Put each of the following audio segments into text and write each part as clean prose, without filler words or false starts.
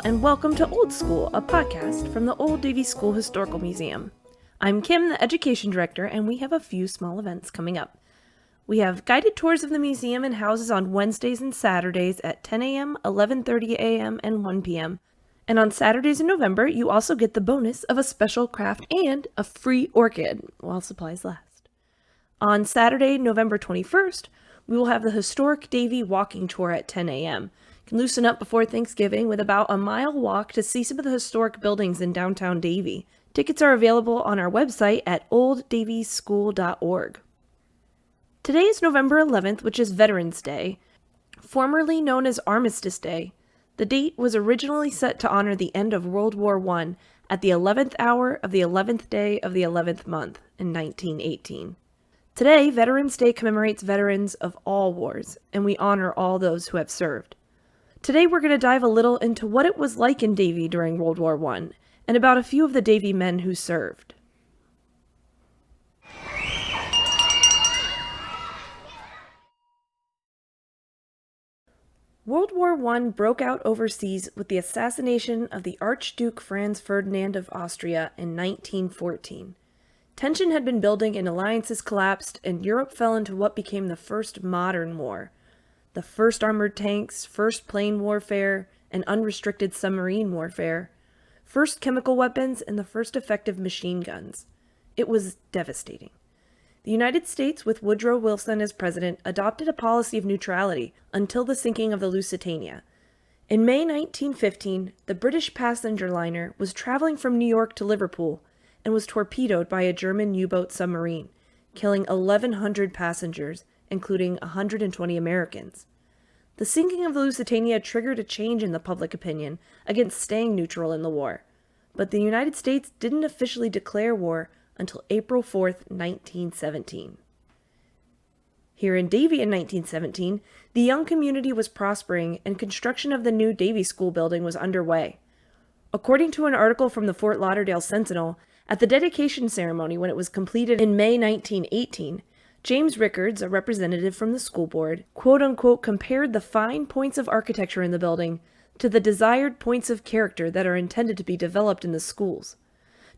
Hello and welcome to Old School, a podcast from the Old Davie School Historical Museum. I'm Kim, the Education Director, and we have a few small events coming up. We have guided tours of the museum and houses on Wednesdays and Saturdays at 10 a.m., 11:30 a.m., and 1 p.m. And on Saturdays in November, you also get the bonus of a special craft and a free orchid while supplies last. On Saturday, November 21st, we will have the historic Davie walking tour at 10 a.m. You can loosen up before Thanksgiving with about a mile walk to see some of the historic buildings in downtown Davie. Tickets are available on our website at olddavieschool.org. Today is November 11th, which is Veterans Day, formerly known as Armistice Day. The date was originally set to honor the end of World War I at the 11th hour of the 11th day of the 11th month in 1918. Today, Veterans Day commemorates veterans of all wars, and we honor all those who have served. Today we're going to dive a little into what it was like in Davie during World War I, and about a few of the Davie men who served. World War I broke out overseas with the assassination of the Archduke Franz Ferdinand of Austria in 1914. Tension had been building and alliances collapsed, and Europe fell into what became the first modern war. The first armored tanks, first plane warfare, and unrestricted submarine warfare, first chemical weapons, and the first effective machine guns. It was devastating. The United States, with Woodrow Wilson as president, adopted a policy of neutrality until the sinking of the Lusitania. In May 1915, the British passenger liner was traveling from New York to Liverpool and was torpedoed by a German U-boat submarine, killing 1,100 passengers, including 120 Americans. The sinking of the Lusitania triggered a change in the public opinion against staying neutral in the war, but the United States didn't officially declare war until April 4, 1917. Here in Davie in 1917, the young community was prospering and construction of the new Davie School building was underway. According to an article from the Fort Lauderdale Sentinel, at the dedication ceremony when it was completed in May 1918, James Rickards, a representative from the school board, quote-unquote compared the fine points of architecture in the building to the desired points of character that are intended to be developed in the schools.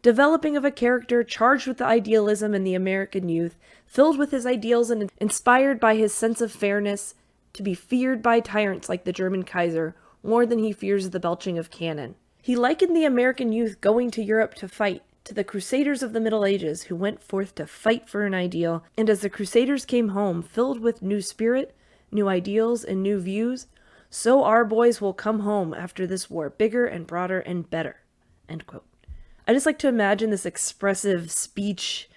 Developing of a character charged with the idealism in the American youth, filled with his ideals and inspired by his sense of fairness, to be feared by tyrants like the German Kaiser more than he fears the belching of cannon. He likened the American youth going to Europe to fight to the Crusaders of the Middle Ages who went forth to fight for an ideal, and as the Crusaders came home filled with new spirit, new ideals, and new views, so our boys will come home after this war bigger and broader and better. End quote. I just like to imagine this expressive speech,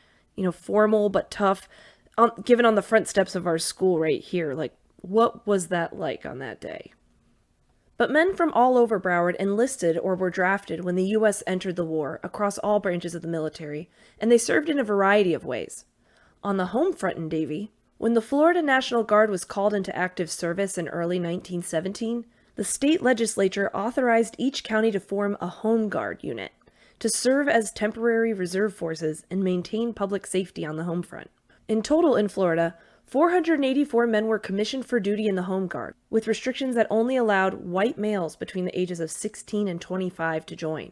formal but tough, given on the front steps of our school right here. Like, what was that like on that day? But men from all over Broward enlisted or were drafted when the U.S. entered the war across all branches of the military, and they served in a variety of ways. On the home front in Davie, when the Florida National Guard was called into active service in early 1917, the state legislature authorized each county to form a home guard unit to serve as temporary reserve forces and maintain public safety on the home front. In total in Florida, 484 men were commissioned for duty in the Home Guard, with restrictions that only allowed white males between the ages of 16 and 25 to join.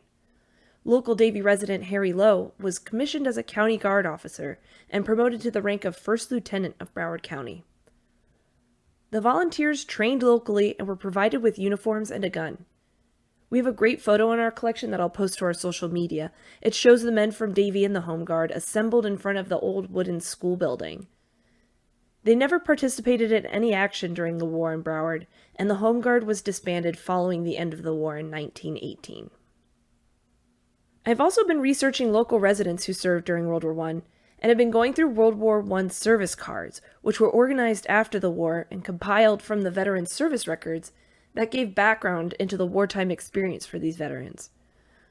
Local Davie resident Harry Lowe was commissioned as a county guard officer and promoted to the rank of First Lieutenant of Broward County. The volunteers trained locally and were provided with uniforms and a gun. We have a great photo in our collection that I'll post to our social media. It shows the men from Davie and the Home Guard assembled in front of the old wooden school building. They never participated in any action during the war in Broward, and the Home Guard was disbanded following the end of the war in 1918. I've also been researching local residents who served during World War I, and have been going through World War I service cards, which were organized after the war and compiled from the veterans' service records that gave background into the wartime experience for these veterans.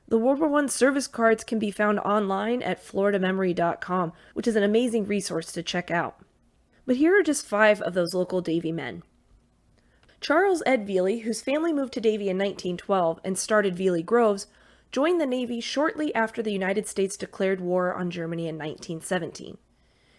The World War I service cards can be found online at floridamemory.com, which is an amazing resource to check out. But here are just 5 of those local Davie men. Charles Edvili, whose family moved to Davie in 1912 and started Veely Groves, joined the Navy shortly after the United States declared war on Germany in 1917.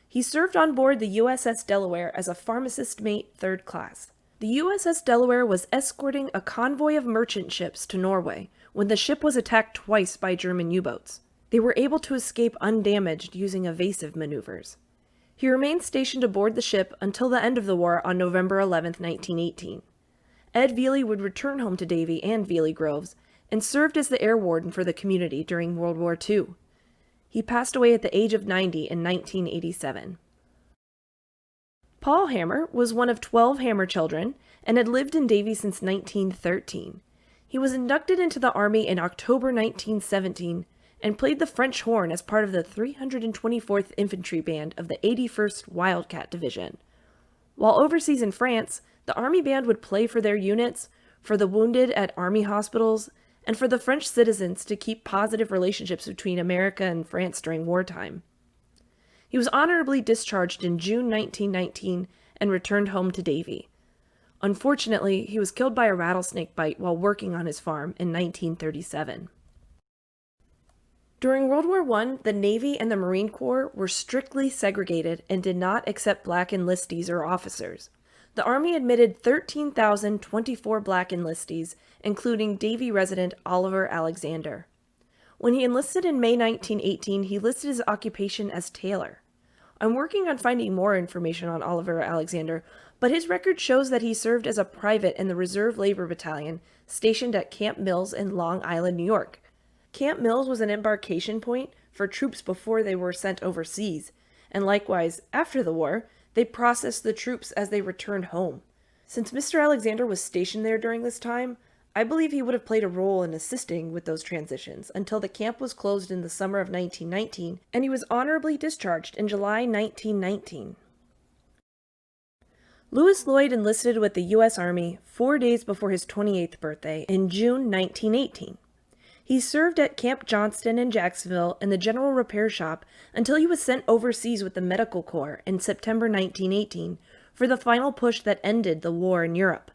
He served on board the USS Delaware as a pharmacist mate 3rd class. The USS Delaware was escorting a convoy of merchant ships to Norway when the ship was attacked twice by German U-boats. They were able to escape undamaged using evasive maneuvers. He remained stationed aboard the ship until the end of the war on November 11, 1918. Edvili would return home to Davie and Vili Groves and served as the air warden for the community during World War II. He passed away at the age of 90 in 1987. Paul Hammer was one of 12 Hammer children and had lived in Davie since 1913. He was inducted into the Army in October 1917 and played the French horn as part of the 324th Infantry Band of the 81st Wildcat Division. While overseas in France, the Army Band would play for their units, for the wounded at Army hospitals, and for the French citizens to keep positive relationships between America and France during wartime. He was honorably discharged in June 1919 and returned home to Davie. Unfortunately, he was killed by a rattlesnake bite while working on his farm in 1937. During World War I, the Navy and the Marine Corps were strictly segregated and did not accept black enlistees or officers. The Army admitted 13,024 black enlistees, including Davie resident Oliver Alexander. When he enlisted in May 1918, he listed his occupation as tailor. I'm working on finding more information on Oliver Alexander, but his record shows that he served as a private in the Reserve Labor Battalion stationed at Camp Mills in Long Island, New York. Camp Mills was an embarkation point for troops before they were sent overseas, and likewise, after the war, they processed the troops as they returned home. Since Mr. Alexander was stationed there during this time, I believe he would have played a role in assisting with those transitions until the camp was closed in the summer of 1919, and he was honorably discharged in July 1919. Louis Lloyd enlisted with the U.S. Army 4 days before his 28th birthday in June 1918. He served at Camp Johnston in Jacksonville in the General Repair Shop until he was sent overseas with the Medical Corps in September 1918 for the final push that ended the war in Europe.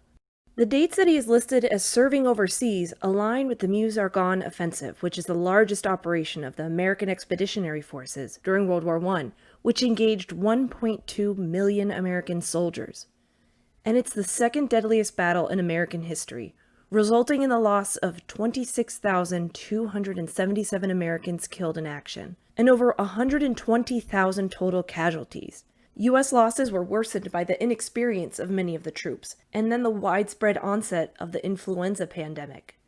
The dates that he is listed as serving overseas align with the Meuse-Argonne Offensive, which is the largest operation of the American Expeditionary Forces during World War I, which engaged 1.2 million American soldiers. And it's the second deadliest battle in American history, resulting in the loss of 26,277 Americans killed in action, and over 120,000 total casualties. U.S. losses were worsened by the inexperience of many of the troops, and then the widespread onset of the influenza pandemic.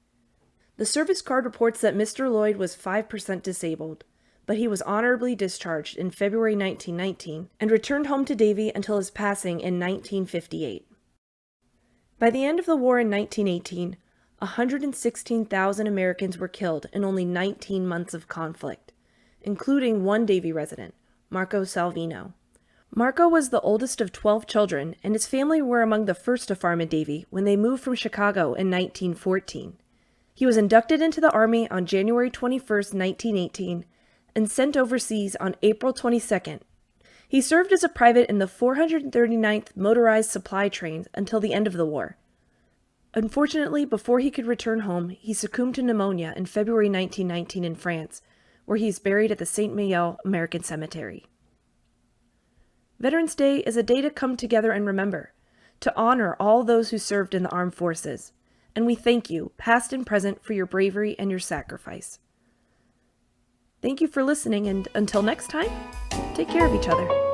The service card reports that Mr. Lloyd was 5% disabled, but he was honorably discharged in February 1919 and returned home to Davie until his passing in 1958. By the end of the war in 1918, 116,000 Americans were killed in only 19 months of conflict, including one Davie resident, Marco Salvino. Marco was the oldest of 12 children, and his family were among the first to farm in Davie when they moved from Chicago in 1914. He was inducted into the Army on January 21, 1918, and sent overseas on April 22. He served as a private in the 439th Motorized Supply Trains until the end of the war. Unfortunately, before he could return home, he succumbed to pneumonia in February 1919 in France, where he is buried at the Saint-Méeul American Cemetery. Veterans Day is a day to come together and remember, to honor all those who served in the armed forces, and we thank you, past and present, for your bravery and your sacrifice. Thank you for listening, and until next time, take care of each other.